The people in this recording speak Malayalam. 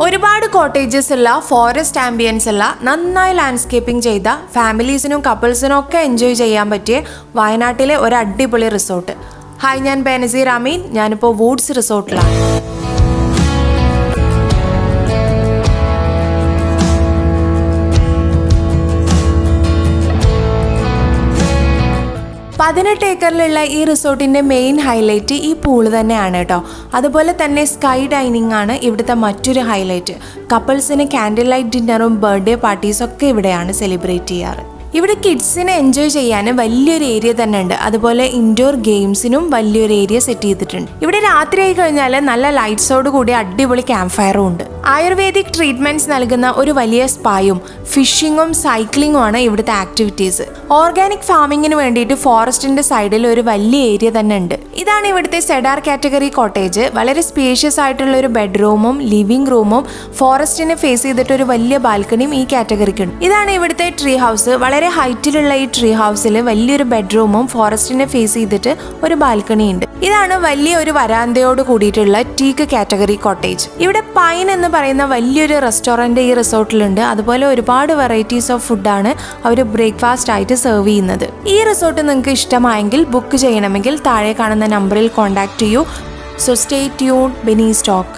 ഒരുപാട് കോട്ടേജസ് ഉള്ള ഫോറസ്റ്റ് ആംബിയൻസ് ഉള്ള നന്നായി ലാൻഡ്സ്കേപ്പിംഗ് ചെയ്ത ഫാമിലീസിനും കപ്പിൾസിനും ഒക്കെ എൻജോയ് ചെയ്യാൻ പറ്റിയ വയനാട്ടിലെ ഒരു അടിപൊളി റിസോർട്ട്. ഹായ്, ഞാൻ ബെനസീർ അമീൻ. ഞാനിപ്പോൾ വൂഡ്സ് റിസോർട്ടിലാണ്. പതിനെട്ട് ഏക്കറിലുള്ള ഈ റിസോർട്ടിൻ്റെ മെയിൻ ഹൈലൈറ്റ് ഈ പൂള് തന്നെയാണ് കേട്ടോ. അതുപോലെ തന്നെ സ്കൈ ഡൈനിങ് ആണ് ഇവിടുത്തെ മറ്റൊരു ഹൈലൈറ്റ്. കപ്പിൾസിന് കാൻഡിൽ ലൈറ്റ് ഡിന്നറും ബർത്ത്ഡേ പാർട്ടീസും ഒക്കെ ഇവിടെയാണ് സെലിബ്രേറ്റ് ചെയ്യാറ്. ഇവിടെ കിഡ്സിനെ എൻജോയ് ചെയ്യാൻ വലിയൊരു ഏരിയ തന്നെ ഉണ്ട്. അതുപോലെ ഇൻഡോർ ഗെയിംസിനും വലിയൊരു ഏരിയ സെറ്റ് ചെയ്തിട്ടുണ്ട്. ഇവിടെ രാത്രിയായി കഴിഞ്ഞാൽ നല്ല ലൈറ്റ്സോട് കൂടി അടിപൊളി ക്യാമ്പ് ഫയറും ഉണ്ട്. ആയുർവേദിക് ട്രീറ്റ്മെന്റ്സ് നൽകുന്ന ഒരു വലിയ സ്പായും ഫിഷിങ്ങും സൈക്ലിങ്ങും ആണ് ഇവിടുത്തെ ആക്ടിവിറ്റീസ്. ഓർഗാനിക് ഫാമിങ്ങിന് വേണ്ടിയിട്ട് ഫോറസ്റ്റിന്റെ സൈഡിൽ ഒരു വലിയ ഏരിയ തന്നെ ഉണ്ട്. ഇതാണ് ഇവിടുത്തെ സെഡാർ കാറ്റഗറി കോട്ടേജ്. വളരെ സ്പേഷ്യസ് ആയിട്ടുള്ള ഒരു ബെഡ്റൂമും ലിവിംഗ് റൂമും ഫോറസ്റ്റിനെ ഫേസ് ചെയ്തിട്ട് ഒരു വലിയ ബാൽക്കണിയും ഈ കാറ്റഗറിക്ക് ഉണ്ട്. ഇതാണ് ഇവിടുത്തെ ട്രീ ഹൗസ്. വളരെ ഹൈറ്റിലുള്ള ഈ ട്രീ ഹൗസിൽ വലിയൊരു ബെഡ്റൂമും ഫോറസ്റ്റിനെ ഫേസ് ചെയ്തിട്ട് ഒരു ബാൽക്കണി ഉണ്ട്. ഇതാണ് വലിയ ഒരു വരാന്തയോട് കൂടിയിട്ടുള്ള ടീക്ക് കാറ്റഗറി കോട്ടേജ്. ഇവിടെ പൈൻ എന്ന് പറയുന്ന വലിയൊരു റെസ്റ്റോറൻറ്റ് ഈ റിസോർട്ടിലുണ്ട്. അതുപോലെ ഒരുപാട് വെറൈറ്റീസ് ഓഫ് ഫുഡാണ് അവർ ബ്രേക്ക്ഫാസ്റ്റ് ആയിട്ട് സെർവ് ചെയ്യുന്നത്. ഈ റിസോർട്ട് നിങ്ങൾക്ക് ഇഷ്ടമായെങ്കിൽ ബുക്ക് ചെയ്യണമെങ്കിൽ താഴെ കാണുന്ന നമ്പറിൽ കോൺടാക്ട് ചെയ്യൂ. So stay tuned. ബെനി സ്റ്റോക്ക്.